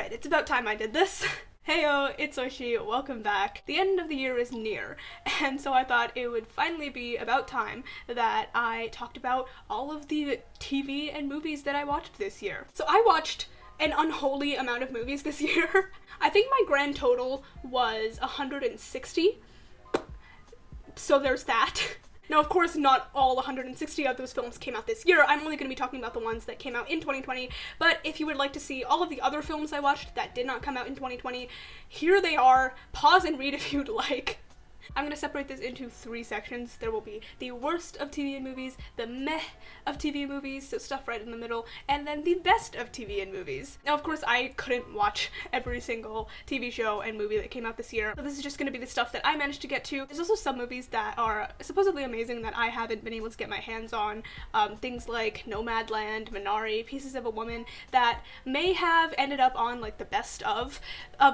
Alright, it's about time I did this. Heyo, it's Oishi, welcome back. The end of the year is near, and so I thought it would finally be about time that I talked about all of the TV and movies that I watched this year. So I watched an unholy amount of movies this year. I think my grand total was 160, so there's that. Now, of course, not all 160 of those films came out this year. I'm only going to be talking about the ones that came out in 2020, but if you would like to see all of the other films I watched that did not come out in 2020, here they are. Pause and read if you'd like. I'm going to separate this into 3 sections. There will be the worst of TV and movies, the meh of TV and movies, so stuff right in the middle, and then the best of TV and movies. Now, of course, I couldn't watch every single TV show and movie that came out this year, so this is just going to be the stuff that I managed to get to. There's also some movies that are supposedly amazing that I haven't been able to get my hands on. Things like Nomadland, Minari, Pieces of a Woman, that may have ended up on like the best of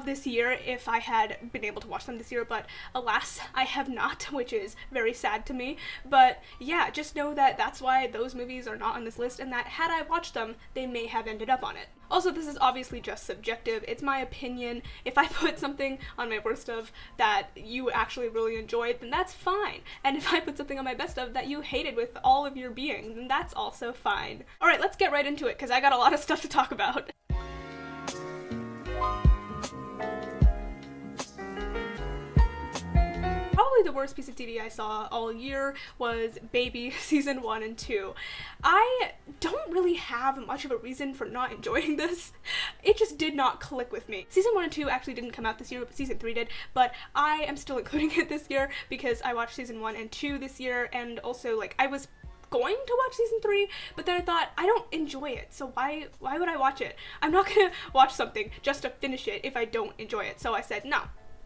this year if I had been able to watch them this year, but alas, I have not, which is very sad to me. But yeah, just know that that's why those movies are not on this list, and that had I watched them, they may have ended up on it. Also, this is obviously just subjective. It's my opinion. If I put something on my worst of that you actually really enjoyed, then that's fine. And if I put something on my best of that you hated with all of your being, then that's also fine. Alright, let's get right into it, because I got a lot of stuff to talk about. Probably the worst piece of TV I saw all year was Baby Season 1 and 2. I don't really have much of a reason for not enjoying this. It just did not click with me. Season 1 and 2 actually didn't come out this year, but Season 3 did, but I am still including it this year because I watched Season 1 and 2 this year, and also, like, I was going to watch Season 3, but then I thought, I don't enjoy it, so why would I watch it? I'm not gonna watch something just to finish it if I don't enjoy it, so I said, no.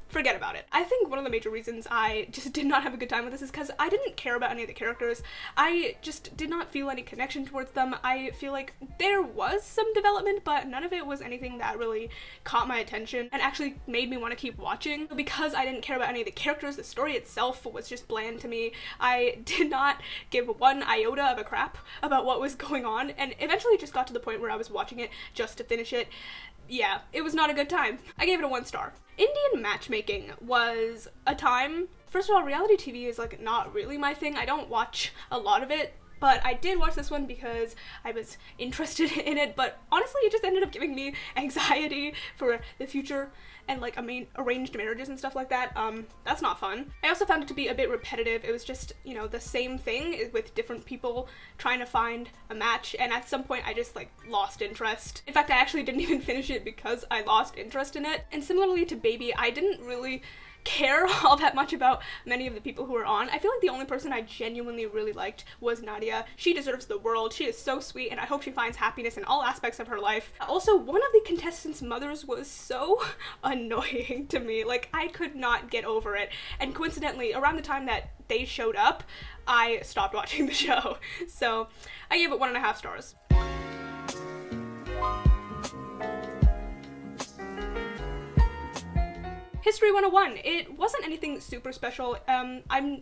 Forget about it. I think one of the major reasons I just did not have a good time with this is because I didn't care about any of the characters. I just did not feel any connection towards them. I feel like there was some development, but none of it was anything that really caught my attention and actually made me want to keep watching. Because I didn't care about any of the characters, the story itself was just bland to me. I did not give one iota of a crap about what was going on, and eventually it just got to the point where I was watching it just to finish it. Yeah, it was not a good time. I gave it a 1 star. Indian matchmaking was a time. First of all, reality TV is like not really my thing. I don't watch a lot of it, but I did watch this one because I was interested in it, but honestly it just ended up giving me anxiety for the future and like arranged marriages and stuff like that. That's not fun. I also found it to be a bit repetitive. It was just, you know, the same thing with different people trying to find a match, and at some point I just like lost interest. In fact, I actually didn't even finish it because I lost interest in it. And similarly to Baby, I didn't really care all that much about many of the people who were on. I feel like the only person I genuinely really liked was Nadia. She deserves the world. She is so sweet, and I hope she finds happiness in all aspects of her life. Also, one of the contestants' mothers was so annoying to me. Like, I could not get over it. And coincidentally, around the time that they showed up, I stopped watching the show. So I gave it 1.5 stars. History 101. It wasn't anything super special. I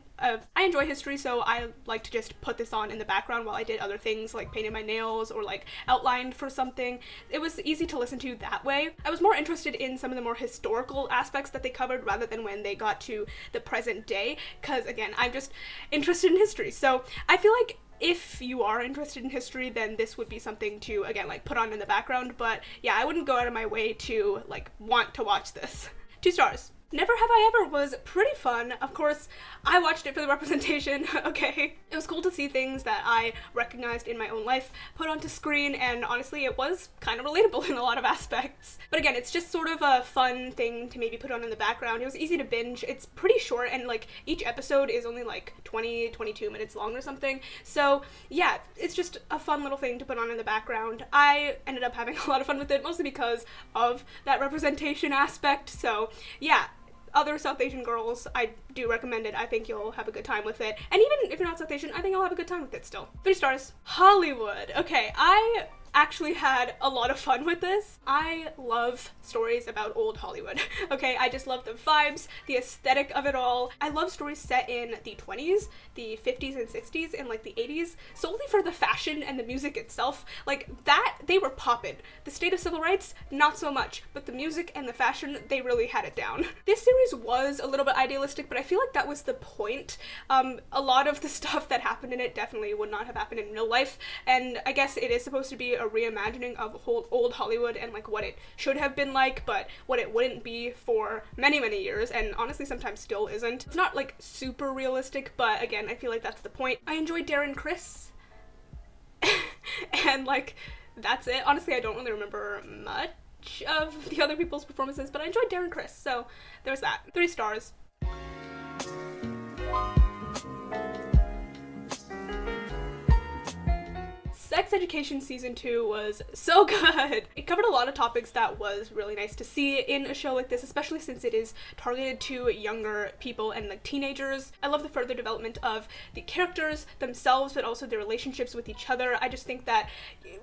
enjoy history, so I like to just put this on in the background while I did other things like painted my nails or like outlined for something. It was easy to listen to that way. I was more interested in some of the more historical aspects that they covered rather than when they got to the present day, because again, I'm just interested in history. So I feel like if you are interested in history, then this would be something to, again, like put on in the background, but yeah, I wouldn't go out of my way to like want to watch this. 2 stars. Never Have I Ever was pretty fun. Of course, I watched it for the representation, okay? It was cool to see things that I recognized in my own life put onto screen, and honestly, it was kind of relatable in a lot of aspects. But again, it's just sort of a fun thing to maybe put on in the background. It was easy to binge. It's pretty short, and like each episode is only like 22 minutes long or something. So yeah, it's just a fun little thing to put on in the background. I ended up having a lot of fun with it, mostly because of that representation aspect. So yeah, other South Asian girls, I do recommend it. I think you'll have a good time with it. And even if you're not South Asian, I think you'll have a good time with it still. 3 stars. Hollywood. Okay, I actually had a lot of fun with this. I love stories about old Hollywood, okay? I just love the vibes, the aesthetic of it all. I love stories set in the 20s, the 50s and 60s, and like the 80s, solely for the fashion and the music itself. Like that, they were poppin'. The state of civil rights, not so much, but the music and the fashion, they really had it down. This series was a little bit idealistic, but I feel like that was the point. A lot of the stuff that happened in it definitely would not have happened in real life, and I guess it is supposed to be a reimagining of old Hollywood and like what it should have been like, but what it wouldn't be for many, many years, and honestly sometimes still isn't. It's not like super realistic, but again, I feel like that's the point. I enjoyed Darren Criss, and like, that's it. Honestly, I don't really remember much of the other people's performances, but I enjoyed Darren Criss, so there's that. 3 stars. Sex Education Season 2 was so good. It covered a lot of topics that was really nice to see in a show like this, especially since it is targeted to younger people and like teenagers. I love the further development of the characters themselves, but also their relationships with each other. I just think that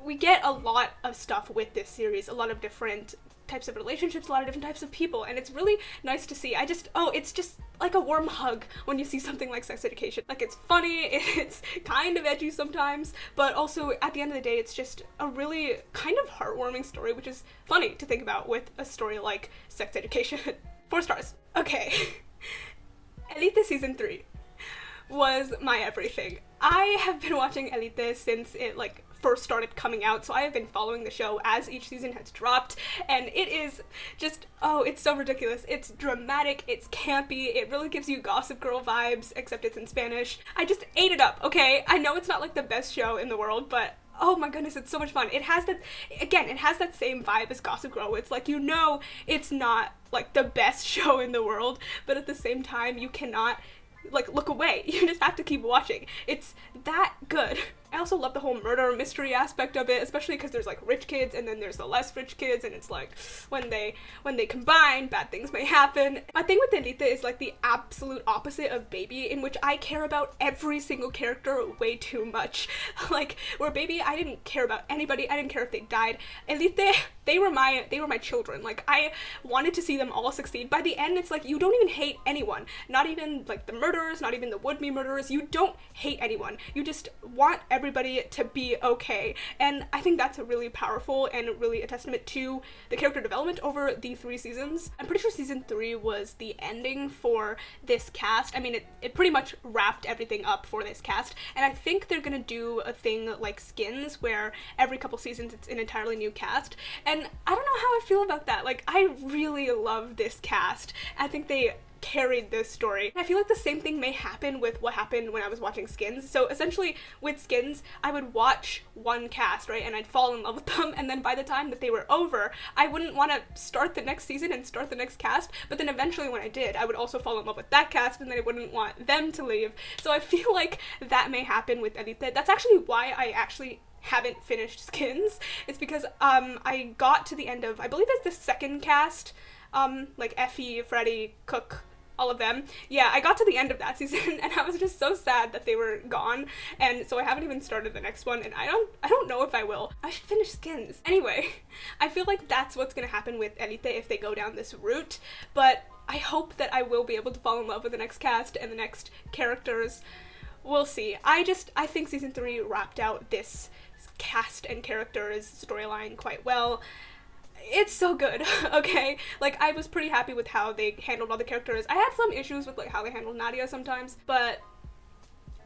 we get a lot of stuff with this series, a lot of different types of relationships, a lot of different types of people, and it's really nice to see. It's just like a warm hug when you see something like Sex Education. Like, it's funny, it's kind of edgy sometimes, but also at the end of the day, it's just a really kind of heartwarming story, which is funny to think about with a story like Sex Education. 4 stars. Okay. Elite Season 3 was my everything. I have been watching Elite since it like first started coming out, so I have been following the show as each season has dropped, and it is just, oh, it's so ridiculous. It's dramatic, it's campy, it really gives you Gossip Girl vibes, except it's in Spanish. I just ate it up, okay? I know it's not like the best show in the world, but oh my goodness, it's so much fun. It has that, again, it has that same vibe as Gossip Girl. It's like, you know, it's not like the best show in the world, but at the same time, you cannot like look away. You just have to keep watching. It's that good. I also love the whole murder mystery aspect of it, especially because there's like rich kids and then there's the less rich kids, and it's like when they combine, bad things may happen. My thing with Elite is like the absolute opposite of Baby, in which I care about every single character way too much. Like where Baby, I didn't care about anybody. I didn't care if they died. Elite, they were my children. Like I wanted to see them all succeed. By the end, it's like you don't even hate anyone. Not even like the murderers, not even the would-be murderers. You don't hate anyone. You just want everybody to be okay, and I think that's really powerful and really a testament to the character development over the 3 seasons. I'm pretty sure season 3 was the ending for this cast. I mean, it pretty much wrapped everything up for this cast, and I think they're gonna do a thing like Skins, where every couple seasons it's an entirely new cast, and I don't know how I feel about that. Like, I really love this cast. I think they carried this story. I feel like the same thing may happen with what happened when I was watching Skins. So essentially with Skins, I would watch one cast, right, and I'd fall in love with them, and then by the time that they were over, I wouldn't want to start the next season and start the next cast, but then eventually when I did, I would also fall in love with that cast, and then I wouldn't want them to leave. So I feel like that may happen with Elite. That's actually why I actually haven't finished Skins. It's because I got to the end of, I believe it's the second cast, like Effie, Freddie, Cook, all of them. Yeah, I got to the end of that season and I was just so sad that they were gone, and so I haven't even started the next one, and I don't know if I will. I should finish Skins. Anyway, I feel like that's what's gonna happen with Elite if they go down this route, but I hope that I will be able to fall in love with the next cast and the next characters. We'll see. I think season 3 wrapped out this cast and characters storyline quite well. It's so good, okay? Like, I was pretty happy with how they handled all the characters. I had some issues with, like, how they handled Nadia sometimes, but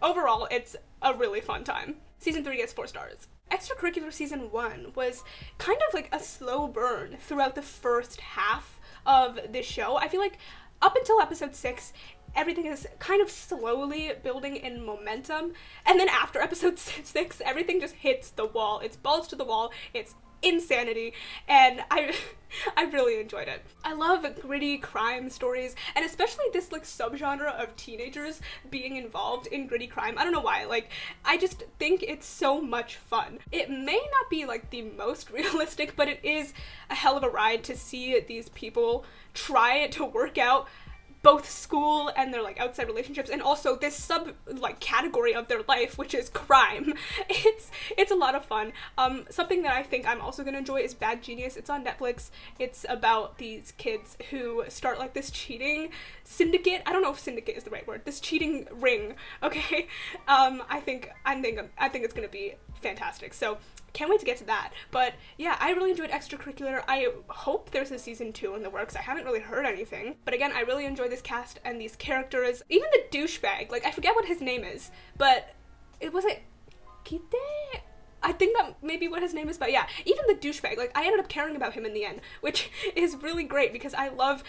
overall, it's a really fun time. Season 3 gets 4 stars. Extracurricular Season 1 was kind of like a slow burn throughout the first half of this show. I feel like up until episode 6, everything is kind of slowly building in momentum, and then after episode 6, everything just hits the wall. It's balls to the wall, it's insanity, and I really enjoyed it. I love gritty crime stories, and especially this like subgenre of teenagers being involved in gritty crime. I don't know why, like, I just think it's so much fun. It may not be like the most realistic, but it is a hell of a ride to see these people try to work out both school and their like outside relationships, and also this sub like category of their life, which is crime. It's a lot of fun. Something that I think I'm also gonna enjoy is Bad Genius. It's on Netflix. It's about these kids who start like this cheating syndicate. I don't know if syndicate is the right word. This cheating ring. Okay. I think it's gonna be fantastic. So can't wait to get to that. But yeah, I really enjoyed Extracurricular. I hope there's a season 2 in the works. I haven't really heard anything. But again, I really enjoy this cast and these characters. Even the douchebag, like I forget what his name is, but was it Kite? I think that may be what his name is, but yeah, even the douchebag, like I ended up caring about him in the end, which is really great because I love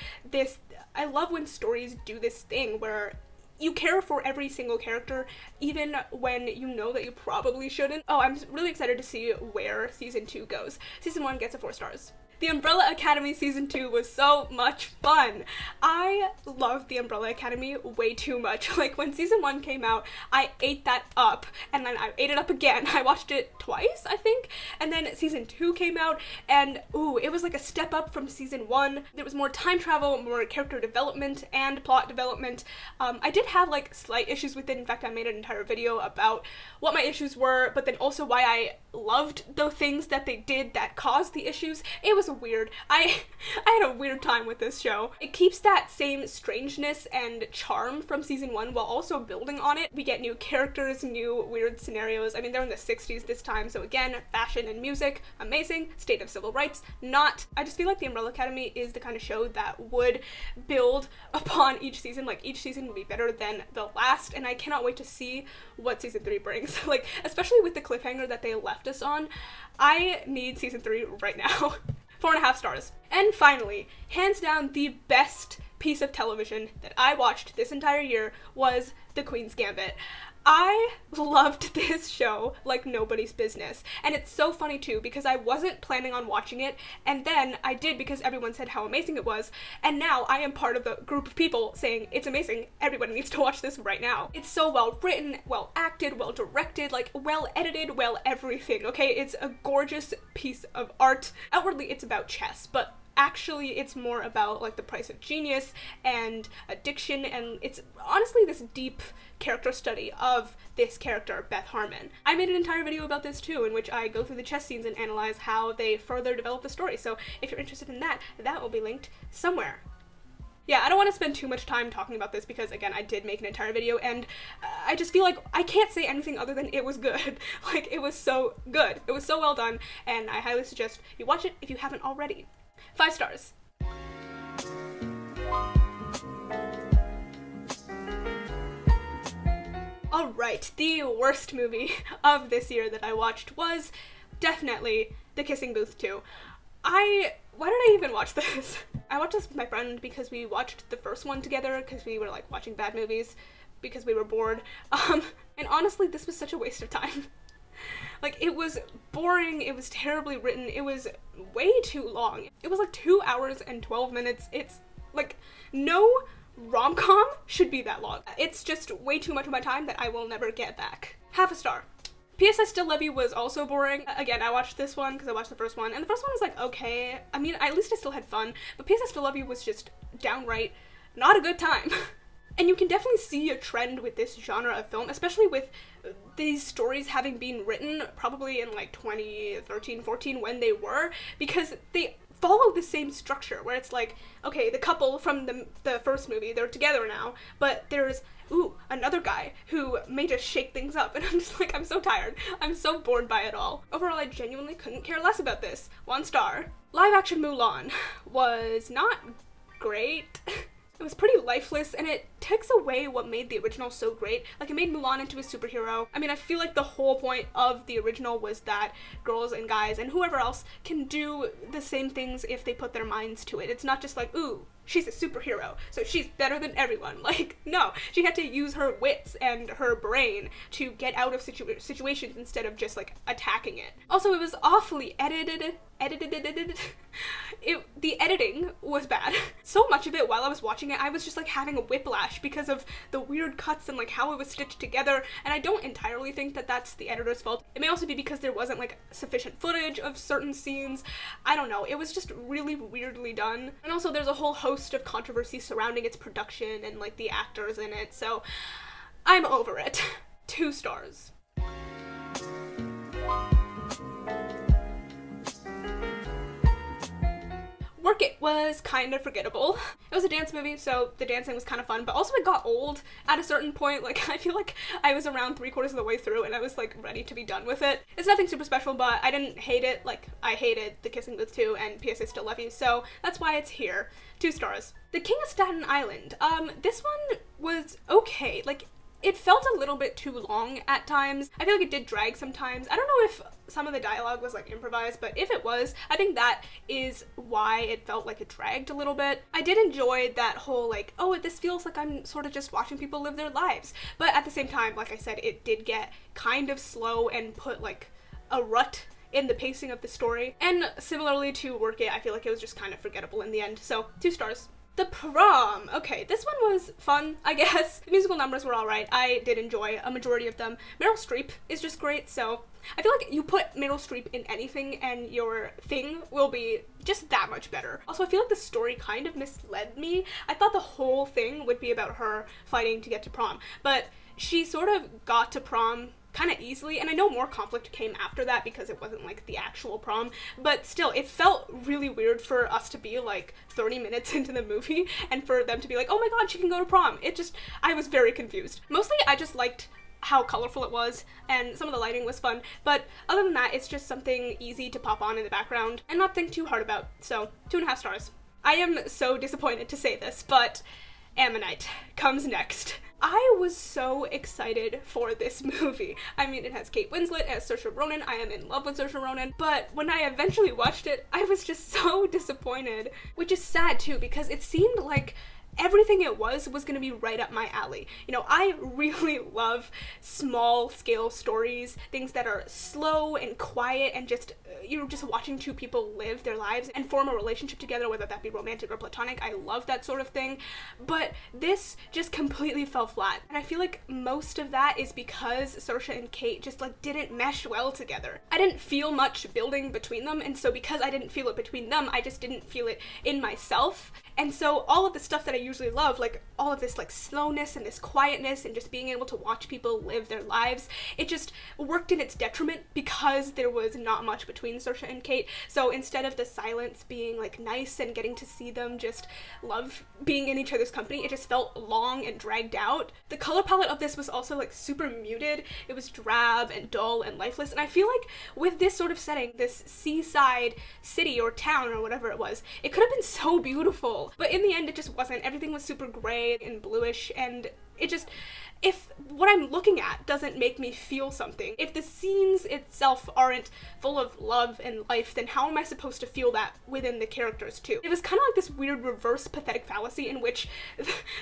when stories do this thing where you care for every single character, even when you know that you probably shouldn't. Oh, I'm really excited to see where season 2 goes. Season 1 gets a 4 stars. The Umbrella Academy season 2 was so much fun. I loved The Umbrella Academy way too much. Like when season 1 came out, I ate that up, and then I ate it up again. I watched it twice, I think, and then season 2 came out, and ooh, it was like a step up from season 1. There was more time travel, more character development, and plot development. I did have like slight issues with it. In fact, I made an entire video about what my issues were, but then also why I loved the things that they did that caused the issues. It was weird. I had a weird time with this show. It keeps that same strangeness and charm from season 1 while also building on it. We get new characters, new weird scenarios. I mean, they're in the 60s this time, so again, fashion and music, amazing. State of civil rights, not. I just feel like The Umbrella Academy is the kind of show that would build upon each season. Like, each season would be better than the last, and I cannot wait to see what season 3 brings. Like, especially with the cliffhanger that they left us on, I need season 3 right now. 4.5 stars. And finally, hands down, the best piece of television that I watched this entire year was The Queen's Gambit. I loved this show like nobody's business. And it's so funny too because I wasn't planning on watching it, and then I did because everyone said how amazing it was, and now I am part of the group of people saying it's amazing, everyone needs to watch this right now. It's so well written, well acted, well directed, like well edited, well everything, okay? It's a gorgeous piece of art. Outwardly it's about chess, but actually it's more about like the price of genius and addiction, and it's honestly this deep character study of this character, Beth Harmon. I made an entire video about this too, in which I go through the chess scenes and analyze how they further develop the story, so if you're interested in that, that will be linked somewhere. Yeah, I don't want to spend too much time talking about this because, again, I did make an entire video, and I just feel like I can't say anything other than it was good. Like, it was so good. It was so well done, and I highly suggest you watch it if you haven't already. 5 stars. Alright, the worst movie of this year that I watched was definitely The Kissing Booth 2. Why did I even watch this? I watched this with my friend because we watched the first one together because we were like watching bad movies because we were bored. And honestly, this was such a waste of time. Like, it was boring, it was terribly written, it was way too long. It was like 2 hours and 12 minutes. It's like, no rom-com should be that long. It's just way too much of my time that I will never get back. 0.5 star. P.S. I Still Love You was also boring. Again, I watched this one because I watched the first one, and the first one was like, okay. I mean, at least I still had fun, but P.S. I Still Love You was just downright not a good time. And you can definitely see a trend with this genre of film, especially with these stories having been written probably in like 2013, 14 when they were, because they follow the same structure where it's like, okay, the couple from the first movie, they're together now, but there's, ooh, another guy who may just shake things up, and I'm just like, I'm so tired. I'm so bored by it all. Overall, I genuinely couldn't care less about this. 1 star. Live action Mulan was not great. It was pretty lifeless, and it takes away what made the original so great. Like, it made Mulan into a superhero. I mean, I feel like the whole point of the original was that girls and guys and whoever else can do the same things if they put their minds to it. It's not just like, ooh, she's a superhero, so she's better than everyone. Like, no. She had to use her wits and her brain to get out of situations instead of just, like, attacking it. Also, it was awfully edited. The editing was bad. So much of it, while I was watching it, I was just like having a whiplash because of the weird cuts and like how it was stitched together, and I don't entirely think that that's the editor's fault. It may also be because there wasn't like sufficient footage of certain scenes. I don't know. It was just really weirdly done. And also there's a whole host host of controversy surrounding its production and like the actors in it, so I'm over it. 2 stars. Work It was kind of forgettable. It was a dance movie, so the dancing was kind of fun, but also it got old at a certain point. Like, I feel like I was around 3/4 of the way through and I was like ready to be done with it. It's nothing super special, but I didn't hate it. Like, I hated The Kissing Booth 2 and P.S. I Still Love You, so that's why it's here. 2 stars. The King of Staten Island. This one was okay. Like, it felt a little bit too long at times. I feel like it did drag sometimes. I don't know if some of the dialogue was like improvised, but if it was, I think that is why it felt like it dragged a little bit. I did enjoy that whole like, oh, this feels like I'm sort of just watching people live their lives. But at the same time, like I said, it did get kind of slow and put like a rut in the pacing of the story. And similarly to Work It, I feel like it was just kind of forgettable in the end. So 2 stars. The Prom. Okay, this one was fun, I guess. The musical numbers were alright. I did enjoy a majority of them. Meryl Streep is just great, so I feel like you put Meryl Streep in anything and your thing will be just that much better. Also, I feel like the story kind of misled me. I thought the whole thing would be about her fighting to get to prom, but she sort of got to prom kind of easily, and I know more conflict came after that because it wasn't like the actual prom, but still it felt really weird for us to be like 30 minutes into the movie and for them to be like, oh my god, she can go to prom. I was very confused. Mostly I just liked how colorful it was and some of the lighting was fun, but other than that, it's just something easy to pop on in the background and not think too hard about. So 2.5 stars. I am so disappointed to say this, but Ammonite comes next. I was so excited for this movie. I mean, it has Kate Winslet as Saoirse Ronan. I am in love with Saoirse Ronan, but when I eventually watched it, I was just so disappointed, which is sad too, because it seemed like everything it was gonna be right up my alley. You know, I really love small scale stories, things that are slow and quiet and just, you're just watching 2 people live their lives and form a relationship together, whether that be romantic or platonic. I love that sort of thing, but this just completely fell flat. And I feel like most of that is because Saoirse and Kate just like didn't mesh well together. I didn't feel much building between them, and so because I didn't feel it between them, I just didn't feel it in myself. And so all of the stuff that I usually love, like all of this like slowness and this quietness and just being able to watch people live their lives, it just worked in its detriment because there was not much between Saoirse and Kate. So instead of the silence being like nice and getting to see them just love being in each other's company, it just felt long and dragged out. The color palette of this was also like super muted. It was drab and dull and lifeless, and I feel like with this sort of setting, this seaside city or town or whatever it was, it could have been so beautiful. But in the end, it just wasn't. Everything was super gray and bluish, and it just, if what I'm looking at doesn't make me feel something, if the scenes itself aren't full of love and life, then how am I supposed to feel that within the characters too? It was kind of like this weird reverse pathetic fallacy in which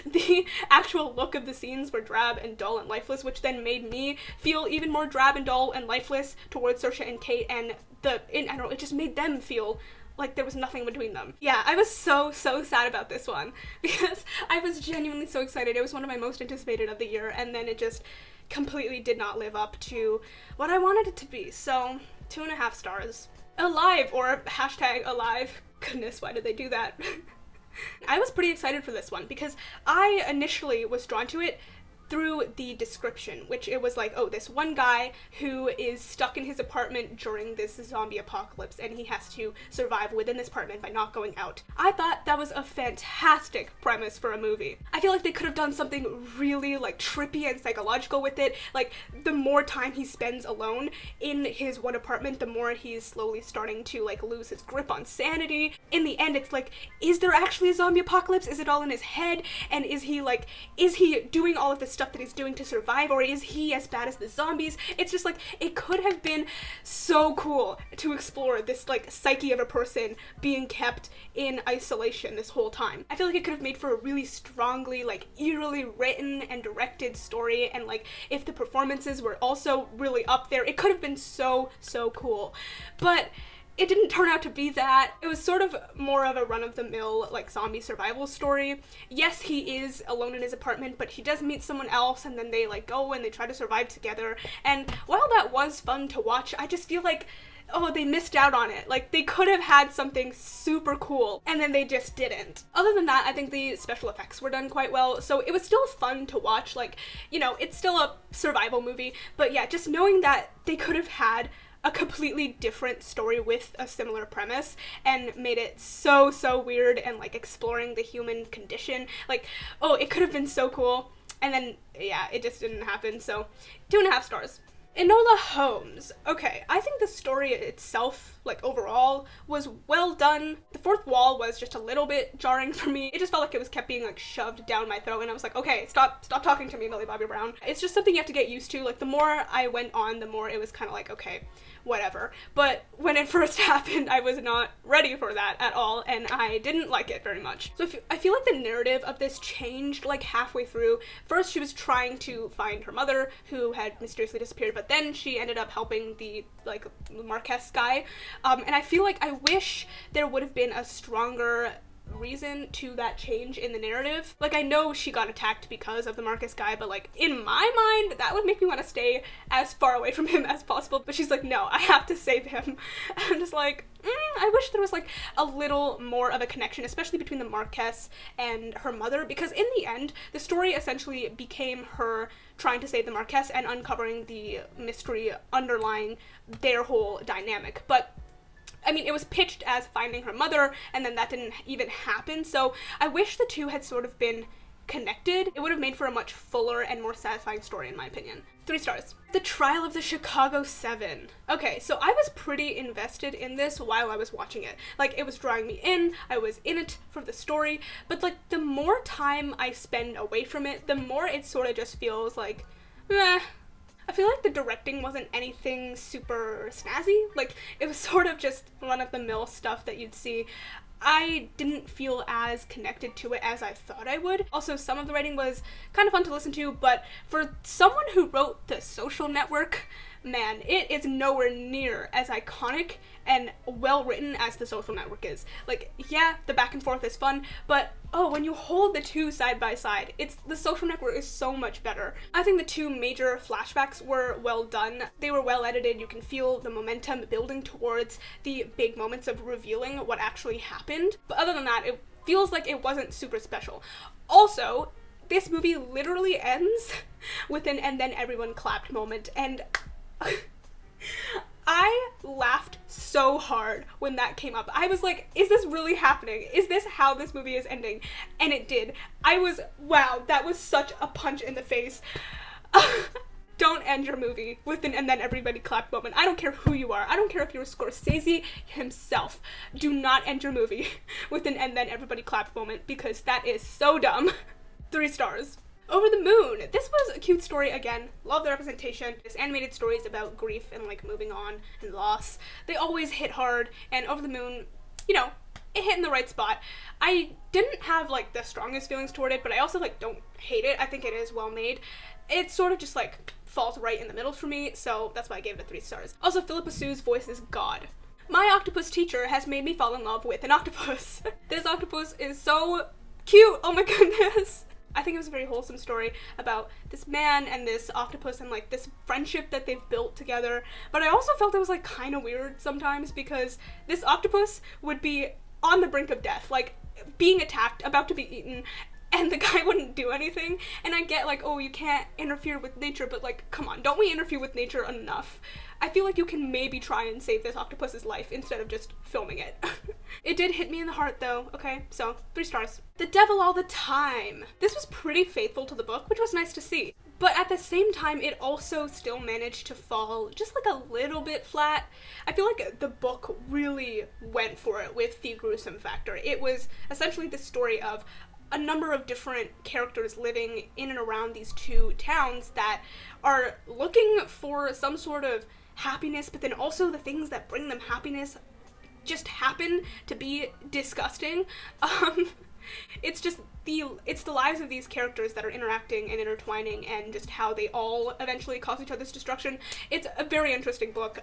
the actual look of the scenes were drab and dull and lifeless, which then made me feel even more drab and dull and lifeless towards Saoirse and Kate, and I don't know, it just made them feel like there was nothing between them. Yeah, I was so sad about this one because I was genuinely so excited. It was one of my most anticipated of the year, and then it just completely did not live up to what I wanted it to be. So 2.5 stars. Alive, or hashtag alive. Goodness, why did they do that? I was pretty excited for this one because I initially was drawn to it through the description, which it was like, oh, this one guy who is stuck in his apartment during this zombie apocalypse and he has to survive within this apartment by not going out. I thought that was a fantastic premise for a movie. I feel like they could have done something really like trippy and psychological with it. Like, the more time he spends alone in his one apartment, the more he's slowly starting to like lose his grip on sanity. In the end, it's like, is there actually a zombie apocalypse? Is it all in his head? And is he doing all of this stuff that he's doing to survive, or is he as bad as the zombies? It's just like, it could have been so cool to explore this like psyche of a person being kept in isolation this whole time. I feel like it could have made for a really strongly, like eerily written and directed story, and like if the performances were also really up there, it could have been so cool. But it didn't turn out to be that. It was sort of more of a run-of-the-mill, like, zombie survival story. Yes, he is alone in his apartment, but he does meet someone else, and then they, like, go and they try to survive together. And while that was fun to watch, I just feel like oh, they missed out on it. Like, they could have had something super cool, and then they just didn't. Other than that, I think the special effects were done quite well, so it was still fun to watch. Like, you know, it's still a survival movie, but yeah, just knowing that they could have had a completely different story with a similar premise and made it so weird, and like exploring the human condition, like, oh, it could have been so cool. And then yeah, it just didn't happen. So 2.5 stars. Enola Holmes. Okay, I think the story itself, like, overall, was well done. The fourth wall was just a little bit jarring for me. It just felt like it was kept being, like, shoved down my throat, and I was like, okay, stop talking to me, Millie Bobby Brown. It's just something you have to get used to. Like, the more I went on, the more it was kind of like, okay, whatever. But when it first happened, I was not ready for that at all, and I didn't like it very much. So I feel like the narrative of this changed, like, halfway through. First, she was trying to find her mother, who had mysteriously disappeared, but then she ended up helping the, like, Marquess guy. And I feel like I wish there would have been a stronger reason to that change in the narrative. Like, I know she got attacked because of the Marcus guy, but like, in my mind, that would make me want to stay as far away from him as possible. But she's like, no, I have to save him. I'm just like, I wish there was like a little more of a connection, especially between the Marquess and her mother, because in the end, the story essentially became her trying to save the Marquess and uncovering the mystery underlying their whole dynamic. But I mean, it was pitched as finding her mother, and then that didn't even happen, so I wish the two had sort of been connected. It would have made for a much fuller and more satisfying story, in my opinion. 3 stars. The Trial of the Chicago 7. Okay, so I was pretty invested in this while I was watching it. Like, it was drawing me in, I was in it for the story, but like, the more time I spend away from it, the more it sort of just feels like, meh. I feel like the directing wasn't anything super snazzy. Like, it was sort of just run-of-the-mill stuff that you'd see. I didn't feel as connected to it as I thought I would. Also, some of the writing was kind of fun to listen to, but for someone who wrote The Social Network, man, it is nowhere near as iconic and well written as The Social Network is. Like, yeah, the back and forth is fun, but oh, when you hold the two side by side, The Social Network is so much better. I think the two major flashbacks were well done. They were well edited. You can feel the momentum building towards the big moments of revealing what actually happened. But other than that, it feels like it wasn't super special. Also, this movie literally ends with an "and then everyone clapped" moment, and I laughed so hard when that came up. I was like, is this really happening? Is this how this movie is ending? And it did. Wow, that was such a punch in the face. Don't end your movie with an "and then everybody clapped" moment. I don't care who you are. I don't care if you're Scorsese himself. Do not end your movie with an "and then everybody clapped" moment, because that is so dumb. 3 stars. Over the Moon. This was a cute story again. Love the representation. This animated stories about grief and like moving on and loss. They always hit hard, and Over the Moon, you know, it hit in the right spot. I didn't have like the strongest feelings toward it, but I also like don't hate it. I think it is well made. It sort of just like falls right in the middle for me, so that's why I gave it 3 stars. Also, Philippa Sue's voice is God. My octopus teacher has made me fall in love with an octopus. This octopus is so cute. Oh my goodness. I think it was a very wholesome story about this man and this octopus and like this friendship that they've built together. But I also felt it was like kind of weird sometimes, because this octopus would be on the brink of death, like being attacked, about to be eaten, and the guy wouldn't do anything. And I get like, oh, you can't interfere with nature, but like, come on, don't we interfere with nature enough? I feel like you can maybe try and save this octopus's life instead of just filming it. It did hit me in the heart though, okay? So, 3 stars. The Devil All the Time. This was pretty faithful to the book, which was nice to see. But at the same time, it also still managed to fall just like a little bit flat. I feel like the book really went for it with the gruesome factor. It was essentially the story of a number of different characters living in and around these two towns that are looking for some sort of happiness, but then also the things that bring them happiness just happen to be disgusting. It's just it's the lives of these characters that are interacting and intertwining, and just how they all eventually cause each other's destruction. It's a very interesting book.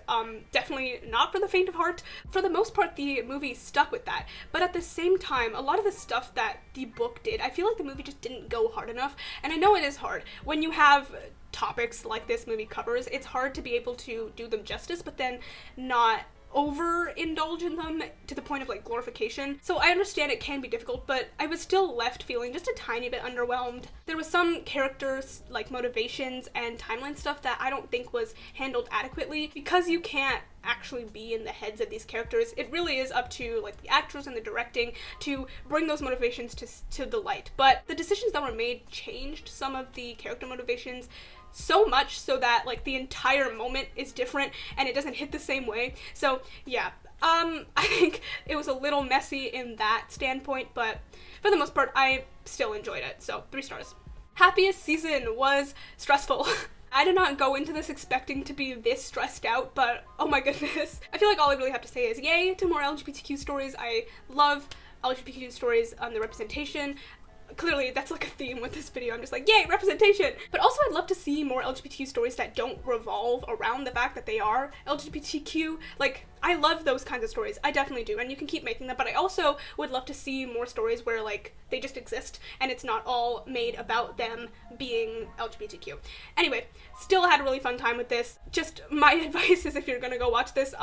Definitely not for the faint of heart. For the most part, the movie stuck with that, but at the same time, a lot of the stuff that the book did, I feel like the movie just didn't go hard enough. And I know it is hard when you have topics like this movie covers. It's hard to be able to do them justice, but then not overindulge in them to the point of like glorification. So I understand it can be difficult, but I was still left feeling just a tiny bit underwhelmed. There was some characters, like motivations and timeline stuff that I don't think was handled adequately. Because you can't actually be in the heads of these characters, it really is up to like the actors and the directing to bring those motivations to the light. But the decisions that were made changed some of the character motivations so much so that like the entire moment is different and it doesn't hit the same way. So yeah, I think it was a little messy in that standpoint, but for the most part I still enjoyed it, so 3 stars. Happiest season was stressful. I did not go into this expecting to be this stressed out, but oh my goodness. I feel like all I really have to say is yay to more LGBTQ stories. I love LGBTQ stories, the representation. Clearly that's like a theme with this video. I'm just like, yay, representation! But also I'd love to see more LGBTQ stories that don't revolve around the fact that they are LGBTQ. Like, I love those kinds of stories. I definitely do, and you can keep making them, but I also would love to see more stories where like they just exist and it's not all made about them being LGBTQ. Anyway, still had a really fun time with this. Just my advice is if you're gonna go watch this,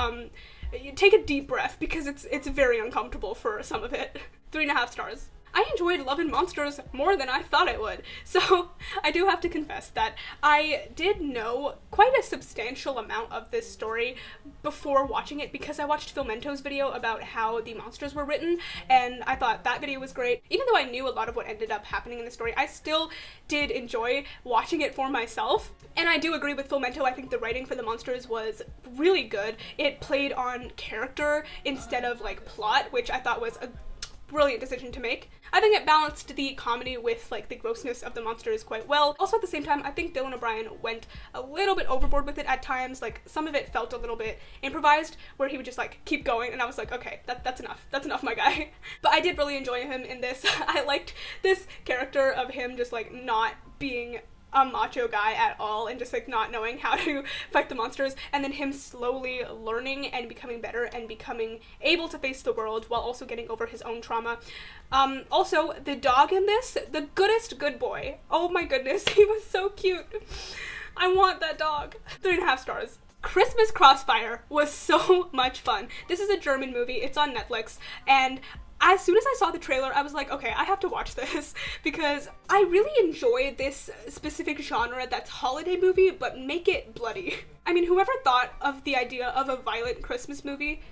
take a deep breath because it's very uncomfortable for some of it. 3.5 stars. I enjoyed Love and Monsters more than I thought I would. So I do have to confess that I did know quite a substantial amount of this story before watching it because I watched Phil Mento's video about how the monsters were written, and I thought that video was great. Even though I knew a lot of what ended up happening in the story, I still did enjoy watching it for myself. And I do agree with Phil Mento. I think the writing for the monsters was really good. It played on character instead of like plot, which I thought was a brilliant decision to make. I think it balanced the comedy with like the grossness of the monsters quite well. Also at the same time, I think Dylan O'Brien went a little bit overboard with it at times. Like some of it felt a little bit improvised where he would just like keep going, and I was like, okay, that's enough, my guy. But I did really enjoy him in this. I liked this character of him just like not being a macho guy at all and just like not knowing how to fight the monsters, and then him slowly learning and becoming better and becoming able to face the world while also getting over his own trauma. Also, the dog in this, the goodest good boy. Oh my goodness, he was so cute. I want that dog. 3.5 stars. Christmas Crossfire was so much fun. This is a German movie, it's on Netflix, and as soon as I saw the trailer, I was like, okay, I have to watch this because I really enjoy this specific genre that's holiday movie, but make it bloody. I mean, whoever thought of the idea of a violent Christmas movie,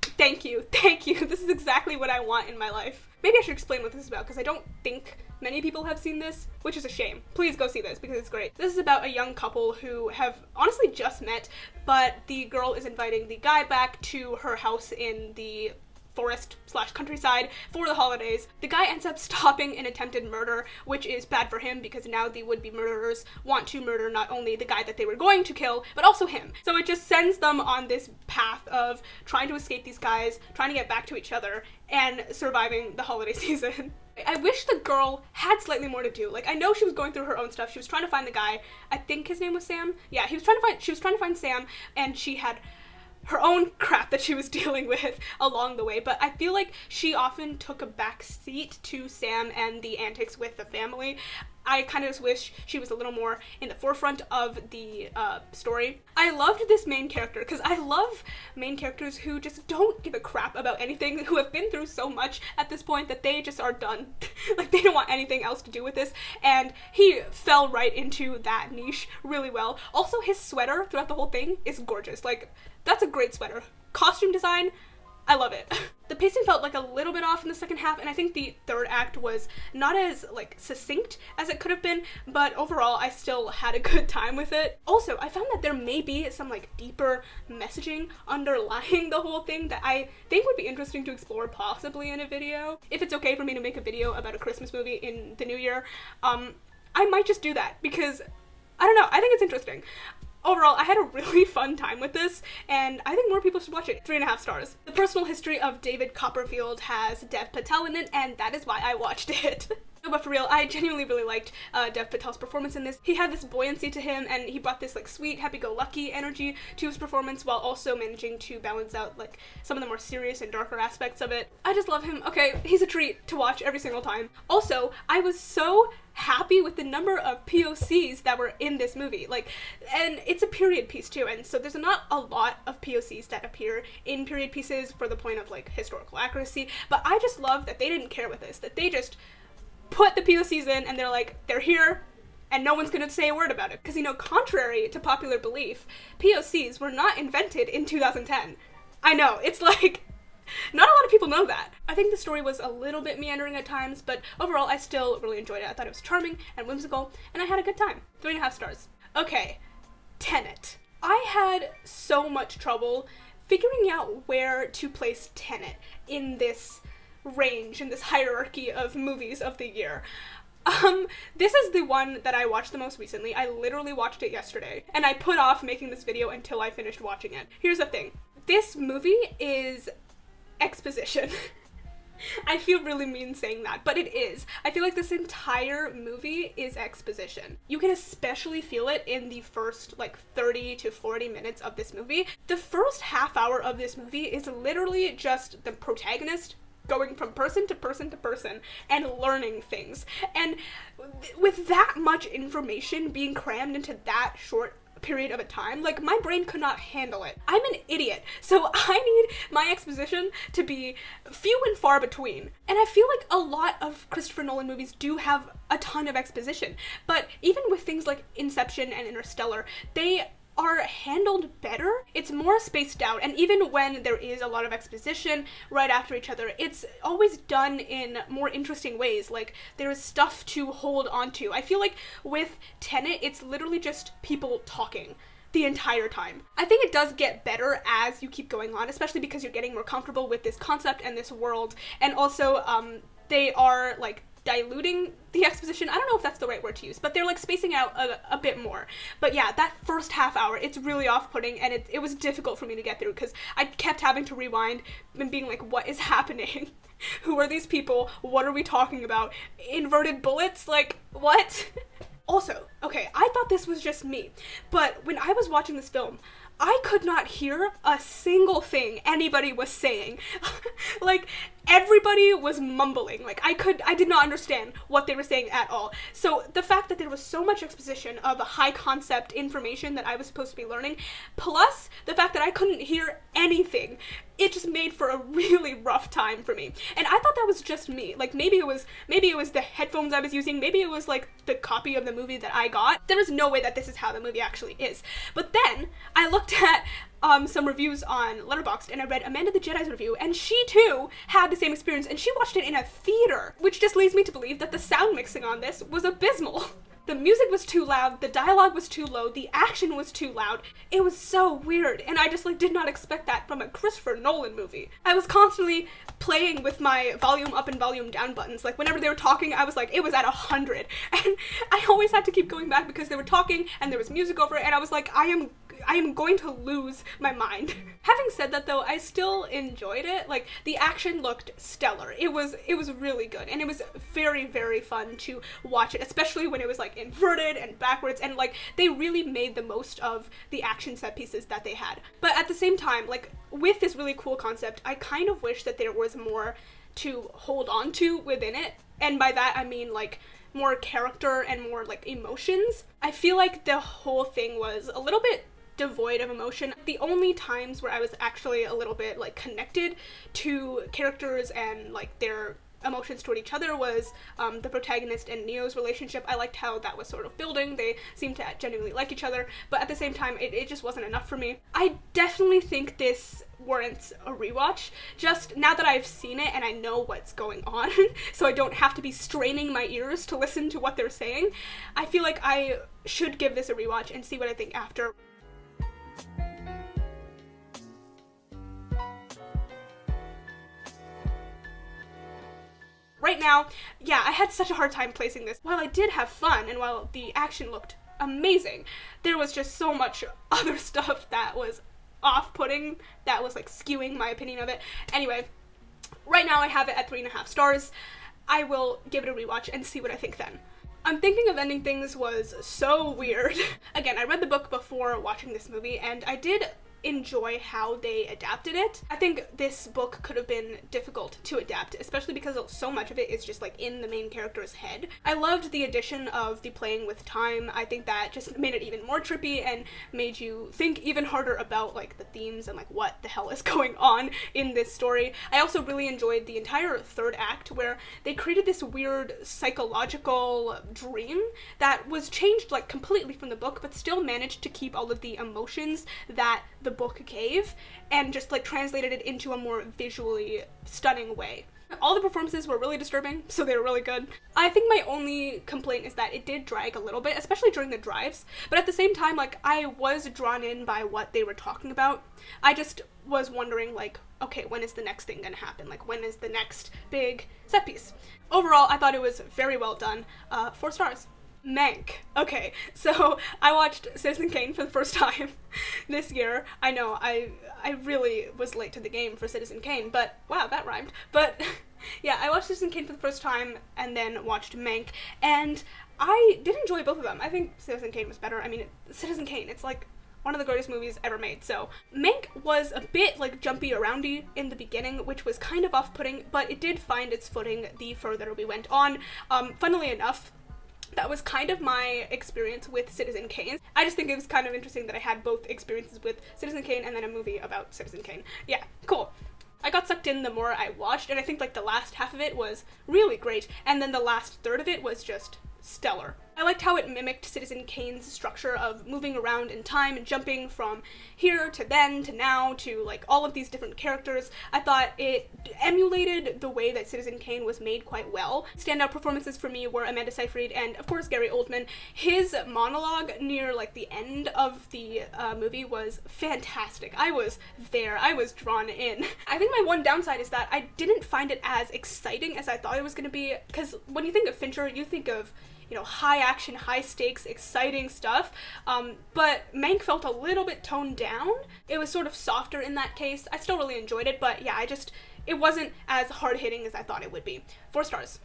thank you. This is exactly what I want in my life. Maybe I should explain what this is about because I don't think many people have seen this, which is a shame. Please go see this because it's great. This is about a young couple who have honestly just met, but the girl is inviting the guy back to her house in the forest/countryside for the holidays. The guy ends up stopping an attempted murder, which is bad for him because now the would-be murderers want to murder not only the guy that they were going to kill, but also him. So it just sends them on this path of trying to escape these guys, trying to get back to each other, and surviving the holiday season. I wish the girl had slightly more to do. Like, I know she was going through her own stuff. She was trying to find the guy. I think his name was Sam. Yeah, she was trying to find Sam, and she had her own crap that she was dealing with along the way, but I feel like she often took a back seat to Sam and the antics with the family. I kind of just wish she was a little more in the forefront of the story. I loved this main character because I love main characters who just don't give a crap about anything, who have been through so much at this point that they just are done. Like, they don't want anything else to do with this, and he fell right into that niche really well. Also, his sweater throughout the whole thing is gorgeous. Like, that's a great sweater. Costume design, I love it. The pacing felt like a little bit off in the second half, and I think the third act was not as like succinct as it could have been, but overall I still had a good time with it. Also, I found that there may be some like deeper messaging underlying the whole thing that I think would be interesting to explore possibly in a video. If it's okay for me to make a video about a Christmas movie in the new year, I might just do that because I don't know, I think it's interesting. Overall, I had a really fun time with this, and I think more people should watch it. 3.5 stars. The personal history of David Copperfield has Dev Patel in it, and that is why I watched it. But for real, I genuinely really liked Dev Patel's performance in this. He had this buoyancy to him, and he brought this like sweet, happy-go-lucky energy to his performance while also managing to balance out like some of the more serious and darker aspects of it. I just love him. Okay, he's a treat to watch every single time. Also, I was so happy with the number of POCs that were in this movie, like, and it's a period piece too, and so there's not a lot of POCs that appear in period pieces for the point of like historical accuracy, but I just love that they didn't care with this, that they just put the POCs in and they're like, they're here and no one's gonna say a word about it, because you know, contrary to popular belief, POCs were not invented in 2010. I know, it's like, not a lot of people know that. I think the story was a little bit meandering at times, but overall I still really enjoyed it. I thought it was charming and whimsical, and I had a good time. 3.5 stars. Okay, Tenet. I had so much trouble figuring out where to place Tenet in this range, in this hierarchy of movies of the year. This is the one that I watched the most recently. I literally watched it yesterday, and I put off making this video until I finished watching it. Here's the thing. This movie is exposition. I feel really mean saying that, but it is. I feel like this entire movie is exposition. You can especially feel it in the first like 30 to 40 minutes of this movie. The first half hour of this movie is literally just the protagonist going from person to person to person and learning things. And with that much information being crammed into that short period of a time, like, my brain could not handle it. I'm an idiot, so I need my exposition to be few and far between. And I feel like a lot of Christopher Nolan movies do have a ton of exposition, but even with things like Inception and Interstellar, they are handled better. It's more spaced out, and even when there is a lot of exposition right after each other, it's always done in more interesting ways. Like, there is stuff to hold onto. I feel like with Tenet, it's literally just people talking the entire time. I think it does get better as you keep going on, especially because you're getting more comfortable with this concept and this world, and also they are like diluting the exposition. I don't know if that's the right word to use, but they're like spacing out a bit more. But yeah, that first half hour, it's really off-putting, and it was difficult for me to get through because I kept having to rewind and being like, what is happening? Who are these people? What are we talking about? Inverted bullets? Like, what? Also, okay, I thought this was just me, but when I was watching this film, I could not hear a single thing anybody was saying. Like, everybody was mumbling. Like, I did not understand what they were saying at all. So the fact that there was so much exposition of high concept information that I was supposed to be learning, plus the fact that I couldn't hear anything, it just made for a really rough time for me. And I thought that was just me. Like, maybe it was the headphones I was using, maybe it was like the copy of the movie that I got. There is no way that this is how the movie actually is. But then I looked at some reviews on Letterboxd, and I read Amanda the Jedi's review, and she too had the same experience, and she watched it in a theater, which just leads me to believe that the sound mixing on this was abysmal. The music was too loud, the dialogue was too low, the action was too loud. It was so weird, and I just like did not expect that from a Christopher Nolan movie. I was constantly playing with my volume up and volume down buttons. Like, whenever they were talking, I was like, it was at 100. And I always had to keep going back because they were talking and there was music over it, and I was like, I am going to lose my mind. Having said that though, I still enjoyed it. Like, the action looked stellar. It was really good, and it was very, very fun to watch it, especially when it was like inverted and backwards, and like they really made the most of the action set pieces that they had. But at the same time, like, with this really cool concept, I kind of wish that there was more to hold on to within it. And by that I mean like more character and more like emotions. I feel like the whole thing was a little bit devoid of emotion. The only times where I was actually a little bit like connected to characters and like their emotions toward each other was the protagonist and Neo's relationship. I liked how that was sort of building. They seemed to genuinely like each other, but at the same time it just wasn't enough for me. I definitely think this warrants a rewatch, just now that I've seen it and I know what's going on, so I don't have to be straining my ears to listen to what they're saying. I feel like I should give this a rewatch and see what I think after. Right now, yeah, I had such a hard time placing this. While I did have fun and while the action looked amazing, there was just so much other stuff that was off-putting, that was like skewing my opinion of it. Anyway, right now I have it at 3.5 stars. I will give it a rewatch and see what I think then. I'm Thinking of Ending Things was so weird. Again, I read the book before watching this movie, and I did enjoy how they adapted it. I think this book could have been difficult to adapt, especially because so much of it is just like in the main character's head. I loved the addition of the playing with time. I think that just made it even more trippy and made you think even harder about like the themes and like what the hell is going on in this story. I also really enjoyed the entire third act where they created this weird psychological dream that was changed like completely from the book, but still managed to keep all of the emotions that the book gave and just like translated it into a more visually stunning way. All the performances were really disturbing, so they were really good. I think my only complaint is that it did drag a little bit, especially during the drives, but at the same time, like, I was drawn in by what they were talking about. I just was wondering, like, okay, when is the next thing gonna happen? Like, when is the next big set piece? Overall, I thought it was very well done. 4 stars. Mank. Okay, so I watched Citizen Kane for the first time this year. I know, I really was late to the game for Citizen Kane, but wow, that rhymed. But yeah, I watched Citizen Kane for the first time and then watched Mank, and I did enjoy both of them. I think Citizen Kane was better. I mean, Citizen Kane, it's like one of the greatest movies ever made. So Mank was a bit like jumpy aroundy in the beginning, which was kind of off-putting, but it did find its footing the further we went on. Funnily enough, that was kind of my experience with Citizen Kane. I just think it was kind of interesting that I had both experiences with Citizen Kane and then a movie about Citizen Kane. Yeah, cool. I got sucked in the more I watched, and I think like the last half of it was really great, and then the last third of it was just stellar. I liked how it mimicked Citizen Kane's structure of moving around in time and jumping from here to then to now to like all of these different characters. I thought it emulated the way that Citizen Kane was made quite well. Standout performances for me were Amanda Seyfried and of course Gary Oldman. His monologue near like the end of the movie was fantastic. I was there. I was drawn in. I think my one downside is that I didn't find it as exciting as I thought it was going to be, because when you think of Fincher, you think of, you know, high action, high stakes, exciting stuff, but Mank felt a little bit toned down. It was sort of softer in that case. I still really enjoyed it, but yeah, it wasn't as hard-hitting as I thought it would be. 4 stars.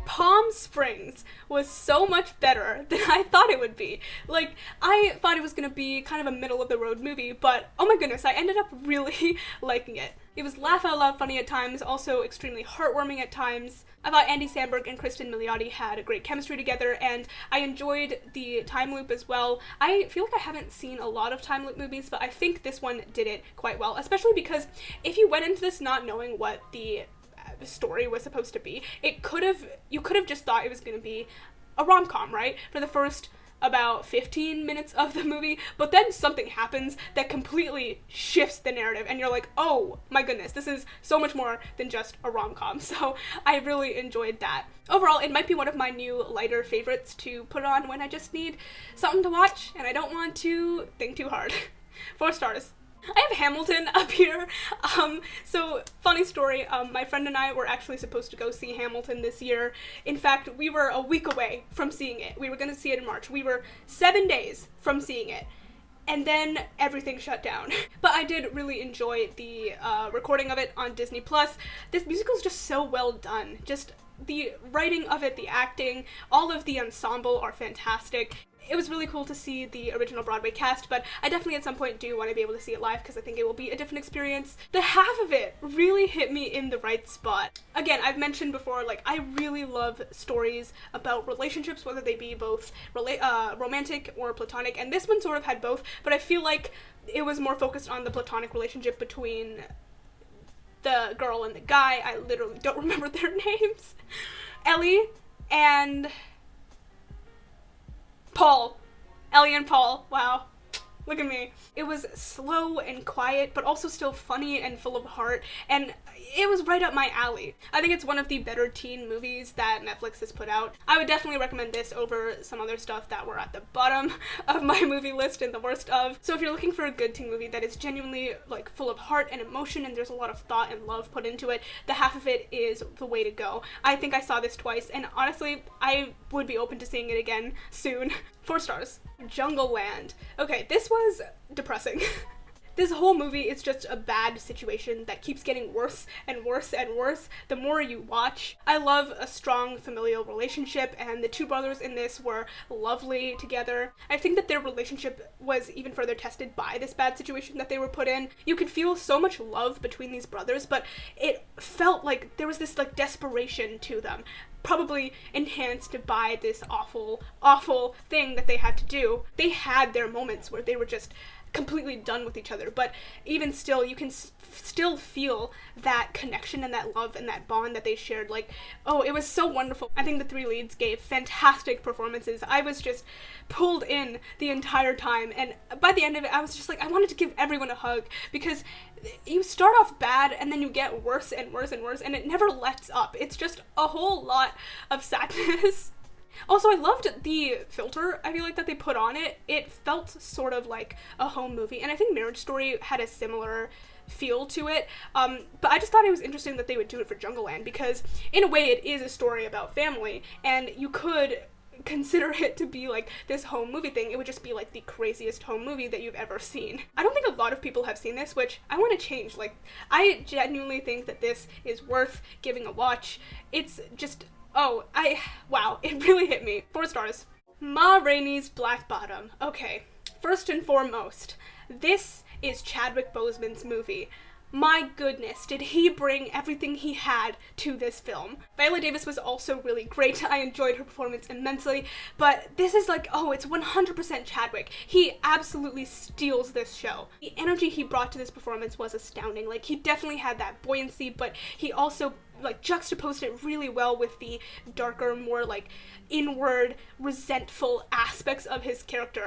Palm Springs was so much better than I thought it would be. Like, I thought it was gonna be kind of a middle-of-the-road movie, but oh my goodness, I ended up really liking it. It was laugh-out-loud funny at times, also extremely heartwarming at times. I thought Andy Samberg and Kristen Milioti had a great chemistry together, and I enjoyed the time loop as well. I feel like I haven't seen a lot of time loop movies, but I think this one did it quite well, especially because if you went into this not knowing what the story was supposed to be, you could have just thought it was going to be a rom-com, right? For the first about 15 minutes of the movie, but then something happens that completely shifts the narrative, and you're like, oh my goodness, this is so much more than just a rom-com. So I really enjoyed that. Overall, it might be one of my new lighter favorites to put on when I just need something to watch and I don't want to think too hard. 4 stars. I have Hamilton up here. So funny story, my friend and I were actually supposed to go see Hamilton this year. In fact, we were a week away from seeing it. We were going to see it in March. We were 7 days from seeing it. And then everything shut down. But I did really enjoy the recording of it on Disney+. This musical is just so well done. Just the writing of it, the acting, all of the ensemble are fantastic. It was really cool to see the original Broadway cast, but I definitely at some point do want to be able to see it live because I think it will be a different experience. The half of it really hit me in the right spot. Again, I've mentioned before, like, I really love stories about relationships, whether they be both romantic or platonic, and this one sort of had both, but I feel like it was more focused on the platonic relationship between the girl and the guy. I literally don't remember their names. Ellie and Paul. Ellie and Paul. Wow. Look at me. It was slow and quiet, but also still funny and full of heart, and it was right up my alley. I think it's one of the better teen movies that Netflix has put out. I would definitely recommend this over some other stuff that were at the bottom of my movie list and the worst of. So if you're looking for a good teen movie that is genuinely like full of heart and emotion and there's a lot of thought and love put into it, the half of it is the way to go. I think I saw this twice, and honestly, I would be open to seeing it again soon. 4 stars. Jungleland. Okay, this was depressing. This whole movie is just a bad situation that keeps getting worse and worse and worse the more you watch. I love a strong familial relationship, and the two brothers in this were lovely together. I think that their relationship was even further tested by this bad situation that they were put in. You could feel so much love between these brothers, but it felt like there was this like desperation to them, probably enhanced by this awful thing that they had to do. They had their moments where they were just completely done with each other, but even still, you can still feel that connection and that love and that bond that they shared. Like, oh, it was so wonderful. I think the three leads gave fantastic performances. I was just pulled in the entire time, and by the end of it, I was just like, I wanted to give everyone a hug, because you start off bad and then you get worse and worse and worse, and it never lets up. It's just a whole lot of sadness. Also, I loved the filter, I feel like, that they put on it. It felt sort of like a home movie, and I think Marriage Story had a similar feel to it, but I just thought it was interesting that they would do it for Jungleland, because in a way it is a story about family, and you could consider it to be like this home movie thing. It would just be like the craziest home movie that you've ever seen. I don't think a lot of people have seen this, which I want to change. Like, I genuinely think that this is worth giving a watch. It's just, wow, it really hit me. 4 stars. Ma Rainey's Black Bottom. Okay, first and foremost, this is Chadwick Boseman's movie. My goodness, did he bring everything he had to this film. Viola Davis was also really great. I enjoyed her performance immensely, but this is like, oh, it's 100% Chadwick. He absolutely steals this show. The energy he brought to this performance was astounding. Like, he definitely had that buoyancy, but he also like juxtaposed it really well with the darker, more like inward, resentful aspects of his character.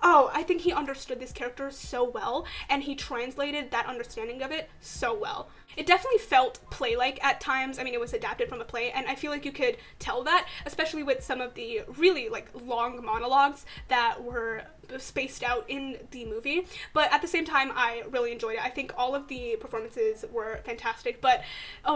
I think he understood this character so well, and he translated that understanding of it so well. It definitely felt play-like at times. I mean, it was adapted from a play, and I feel like you could tell that, especially with some of the really, like, long monologues that were spaced out in the movie. But at the same time, I really enjoyed it. I think all of the performances were fantastic, but,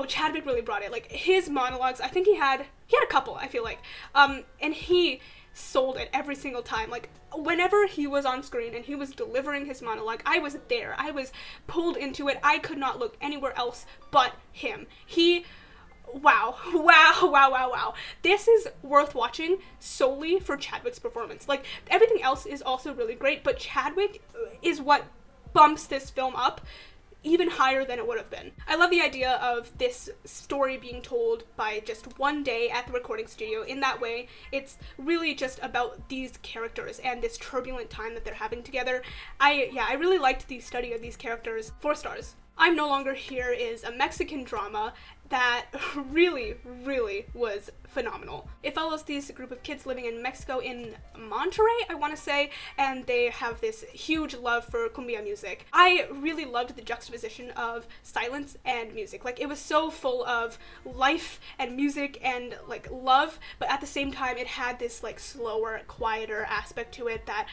Chadwick really brought it. Like, his monologues, I think he had a couple, I feel like, and he sold it every single time. Like, whenever he was on screen and he was delivering his monologue, I was there. I was pulled into it. I could not look anywhere else but him. Wow. This is worth watching solely for Chadwick's performance. Like, everything else is also really great, but Chadwick is what bumps this film up even higher than it would have been. I love the idea of this story being told by just one day at the recording studio. In that way, it's really just about these characters and this turbulent time that they're having together. I really liked the study of these characters. 4 stars. I'm No Longer Here is a Mexican drama that really was phenomenal. It follows this group of kids living in Mexico, in Monterrey, I want to say, and they have this huge love for cumbia music. I really loved the juxtaposition of silence and music. Like, it was so full of life and music and, like, love, but at the same time it had this, like, slower, quieter aspect to it that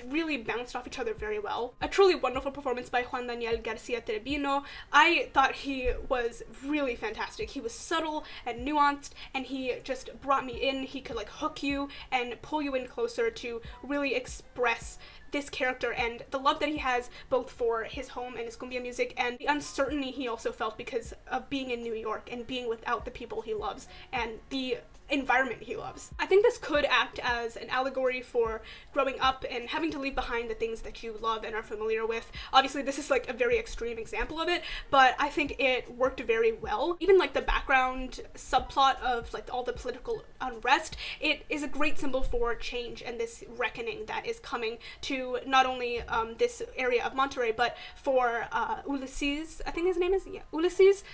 really bounced off each other very well. A truly wonderful performance by Juan Daniel Garcia Trebino. I thought he was really fantastic. He was subtle and nuanced, and he just brought me in. He could, like, hook you and pull you in closer to really express this character and the love that he has both for his home and his cumbia music, and the uncertainty he also felt because of being in New York and being without the people he loves and the environment he loves. I think this could act as an allegory for growing up and having to leave behind the things that you love and are familiar with. Obviously, this is like a very extreme example of it, but I think it worked very well. Even like the background subplot of like all the political unrest, it is a great symbol for change and this reckoning that is coming to not only this area of Monterrey, but for Ulysses, I think his name is, Ulysses,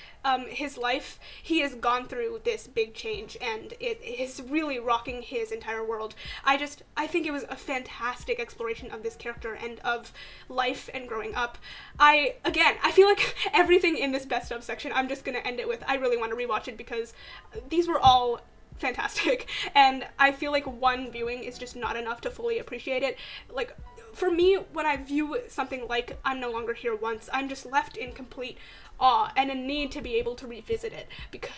his life. He has gone through this big change, and it is really rocking his entire world. I think it was a fantastic exploration of this character and of life and growing up. I feel like everything in this best of section, I'm just gonna end it with, I really want to rewatch it because these were all fantastic, and I feel like one viewing is just not enough to fully appreciate it. Like, for me, when I view something like I'm No Longer Here once, I'm just left in complete awe and a need to be able to revisit it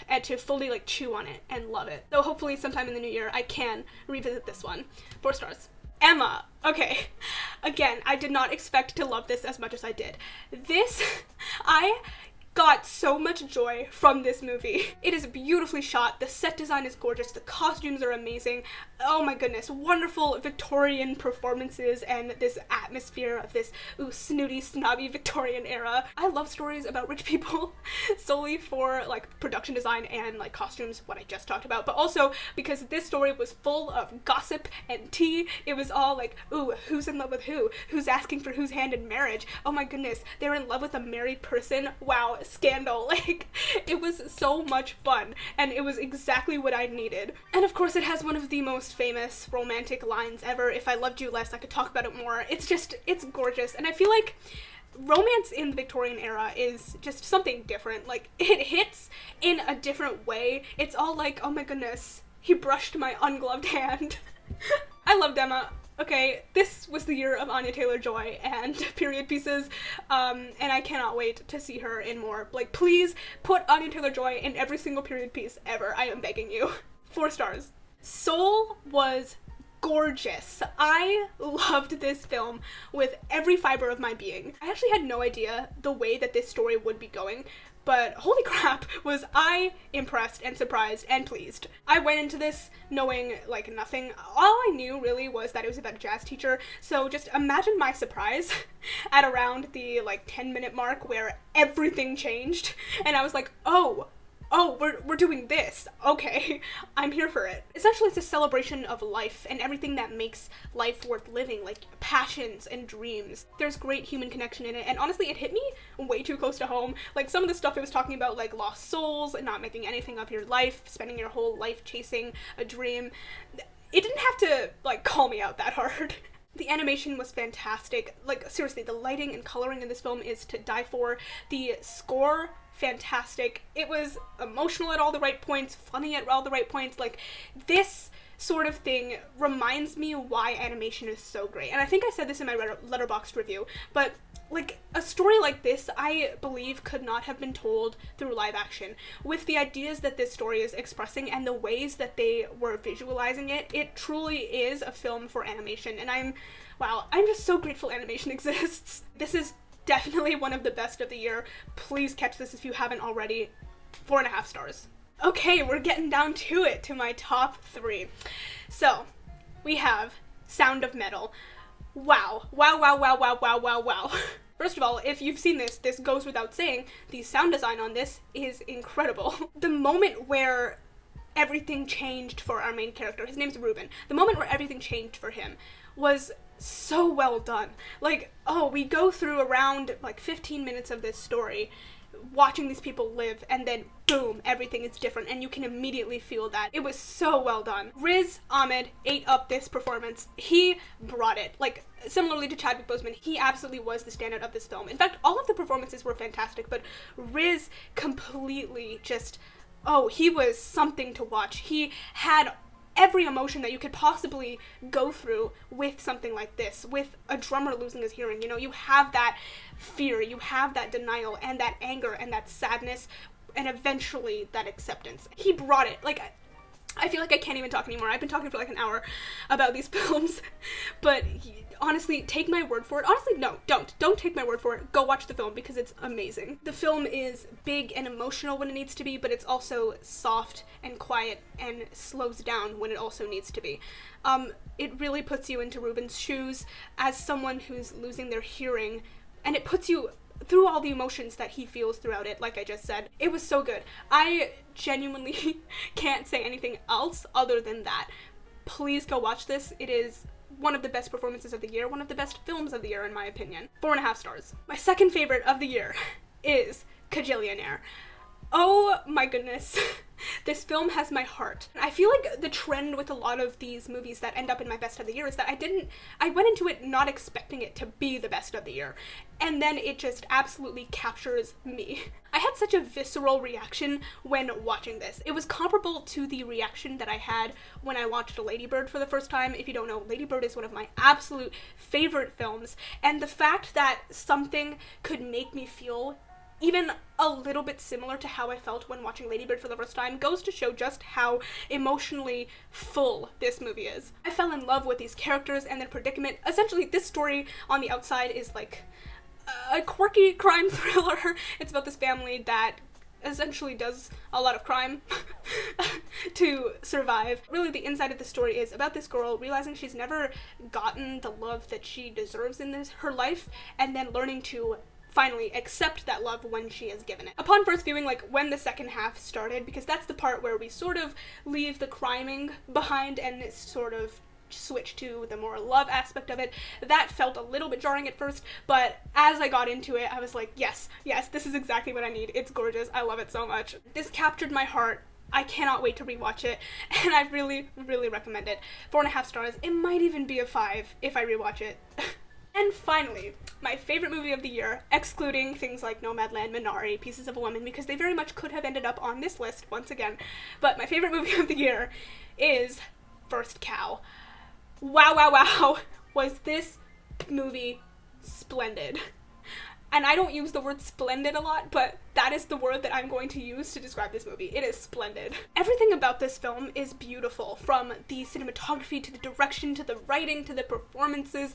and to fully like chew on it and love it. So hopefully sometime in the new year I can revisit this one. 4 stars. Emma. Okay, again, I did not expect to love this as much as I did. This, I got so much joy from this movie. It is beautifully shot, the set design is gorgeous, the costumes are amazing, oh my goodness, wonderful Victorian performances and this atmosphere of this snooty, snobby Victorian era. I love stories about rich people solely for like production design and like costumes, what I just talked about, but also because this story was full of gossip and tea. It was all like, ooh, who's in love with who? Who's asking for whose hand in marriage? Oh my goodness, they're in love with a married person? Wow, scandal. Like, it was so much fun, and it was exactly what I needed. And of course, it has one of the most famous romantic lines ever. If I loved you less, I could talk about it more. It's gorgeous, and I feel like romance in the Victorian era is just something different. Like, it hits in a different way. It's all like, oh my goodness, he brushed my ungloved hand. I loved Emma. Okay, this was the year of Anya Taylor-Joy and period pieces, and I cannot wait to see her in more. Like, please put Anya Taylor-Joy in every single period piece ever. I am begging you. 4 stars. Soul was gorgeous. I loved this film with every fiber of my being. I actually had no idea the way that this story would be going, but holy crap, was I impressed and surprised and pleased. I went into this knowing like nothing. All I knew really was that it was about a jazz teacher, so just imagine my surprise at around the like 10-minute mark where everything changed and I was like, oh, we're doing this. Okay, I'm here for it. Essentially, it's a celebration of life and everything that makes life worth living, like passions and dreams. There's great human connection in it, and honestly, it hit me way too close to home. Like, some of the stuff it was talking about, like lost souls and not making anything of your life, spending your whole life chasing a dream. It didn't have to, like, call me out that hard. The animation was fantastic. Like, seriously, the lighting and coloring in this film is to die for. The score, fantastic. It was emotional at all the right points, funny at all the right points. Like, this sort of thing reminds me why animation is so great. And I think I said this in my Letterboxd review, but like, a story like this, I believe, could not have been told through live action. With the ideas that this story is expressing and the ways that they were visualizing it, it truly is a film for animation. And I'm just so grateful animation exists. This is definitely one of the best of the year. Please catch this if you haven't already. 4.5 stars. Okay, we're getting down to it, to my top 3. So, we have Sound of Metal. Wow. First of all, if you've seen this goes without saying, the sound design on this is incredible. The moment where everything changed for our main character, his name's Ruben, the moment where everything changed for him was so well done. Like, we go through around like 15 minutes of this story, watching these people live, and then boom, everything is different, and you can immediately feel that. It was so well done. Riz Ahmed ate up this performance. He brought it. Like, similarly to Chadwick Boseman, he absolutely was the standout of this film. In fact, all of the performances were fantastic, but Riz completely just, he was something to watch. He had every emotion that you could possibly go through with something like this, with a drummer losing his hearing. You know, you have that fear, you have that denial, and that anger, and that sadness, and eventually that acceptance. He brought it. Like, I feel like I can't even talk anymore. I've been talking for like an hour about these films, but honestly, take my word for it. Honestly, no, don't take my word for it. Go watch the film because it's amazing. The film is big and emotional when it needs to be, but it's also soft and quiet and slows down when it also needs to be. It really puts you into Ruben's shoes as someone who's losing their hearing, and it puts you through all the emotions that he feels throughout it, like I just said. It was so good. I genuinely can't say anything else other than that. Please go watch this. It is one of the best performances of the year, one of the best films of the year in my opinion. 4.5 stars. My second favorite of the year is Kajillionaire. Oh my goodness. This film has my heart. I feel like the trend with a lot of these movies that end up in my best of the year is that I went into it not expecting it to be the best of the year, and then it just absolutely captures me. I had such a visceral reaction when watching this. It was comparable to the reaction that I had when I watched Lady Bird for the first time. If you don't know, Lady Bird is one of my absolute favorite films, and the fact that something could make me feel even a little bit similar to how I felt when watching Lady Bird for the first time, goes to show just how emotionally full this movie is. I fell in love with these characters and their predicament. Essentially, this story on the outside is like a quirky crime thriller. It's about this family that essentially does a lot of crime to survive. Really, the inside of the story is about this girl realizing she's never gotten the love that she deserves in her life, and then learning to finally accept that love when she is given it. Upon first viewing, like when the second half started, because that's the part where we sort of leave the criming behind and it's sort of switch to the more love aspect of it, that felt a little bit jarring at first, but as I got into it, I was like, yes, this is exactly what I need. It's gorgeous. I love it so much. This captured my heart. I cannot wait to rewatch it, and I really, really recommend it. 4.5 stars. It might even be a 5 if I rewatch it. And finally, my favorite movie of the year, excluding things like Nomadland, Minari, Pieces of a Woman, because they very much could have ended up on this list once again, but my favorite movie of the year is First Cow. Wow, was this movie splendid. And I don't use the word splendid a lot, but that is the word that I'm going to use to describe this movie. It is splendid. Everything about this film is beautiful, from the cinematography to the direction to the writing to the performances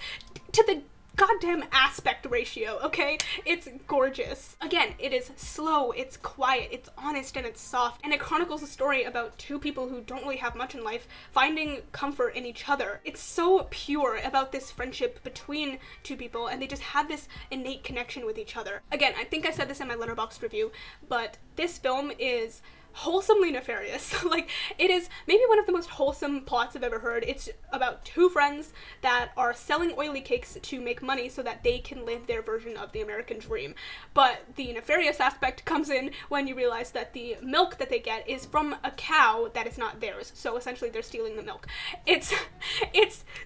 to the goddamn aspect ratio, okay? It's gorgeous. Again, it is slow, it's quiet, it's honest, and it's soft, and it chronicles a story about two people who don't really have much in life finding comfort in each other. It's so pure about this friendship between two people, and they just have this innate connection with each other. Again, I think I said this in my Letterboxd review, but this film is wholesomely nefarious. Like, it is maybe one of the most wholesome plots I've ever heard. It's about two friends that are selling oily cakes to make money so that they can live their version of the American dream. But the nefarious aspect comes in when you realize that the milk that they get is from a cow that is not theirs. So essentially they're stealing the milk. It's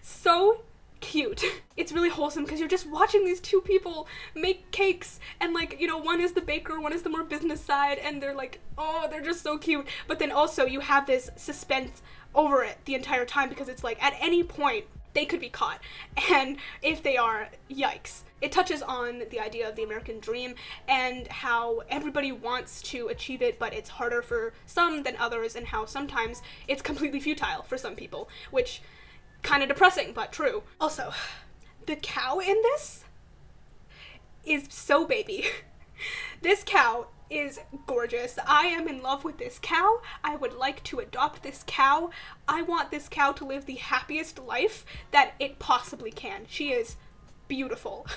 so cute. It's really wholesome because you're just watching these two people make cakes, and like, you know, one is the baker, one is the more business side, and they're like, oh, they're just so cute. But then also you have this suspense over it the entire time, because it's like at any point they could be caught, and if they are, yikes. It touches on the idea of the American dream and how everybody wants to achieve it, but it's harder for some than others, and how sometimes it's completely futile for some people, which kind of depressing, but true. Also, the cow in this is so baby. This cow is gorgeous. I am in love with this cow. I would like to adopt this cow. I want this cow to live the happiest life that it possibly can. She is beautiful.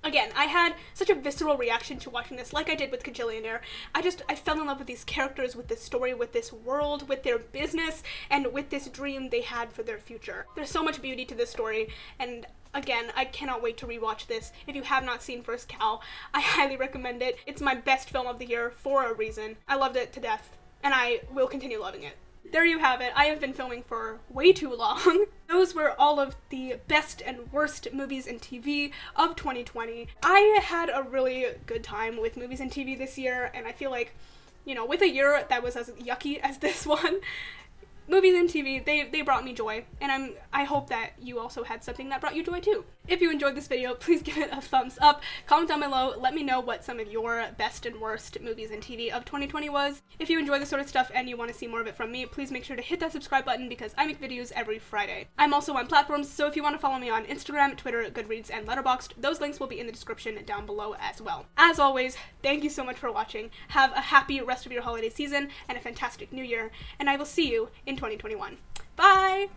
Again, I had such a visceral reaction to watching this, like I did with Kajillionaire. I fell in love with these characters, with this story, with this world, with their business, and with this dream they had for their future. There's so much beauty to this story, and again, I cannot wait to rewatch this. If you have not seen First Cow, I highly recommend it. It's my best film of the year for a reason. I loved it to death, and I will continue loving it. There you have it. I have been filming for way too long. Those were all of the best and worst movies and TV of 2020. I had a really good time with movies and TV this year, and I feel like, you know, with a year that was as yucky as this one, movies and TV, they brought me joy, and I hope that you also had something that brought you joy too. If you enjoyed this video, please give it a thumbs up, comment down below, let me know what some of your best and worst movies and TV of 2020 was. If you enjoy this sort of stuff and you want to see more of it from me, please make sure to hit that subscribe button, because I make videos every Friday. I'm also on platforms, so if you want to follow me on Instagram, Twitter, Goodreads, and Letterboxd, those links will be in the description down below as well. As always, thank you so much for watching. Have a happy rest of your holiday season and a fantastic new year, and I will see you in 2021. Bye!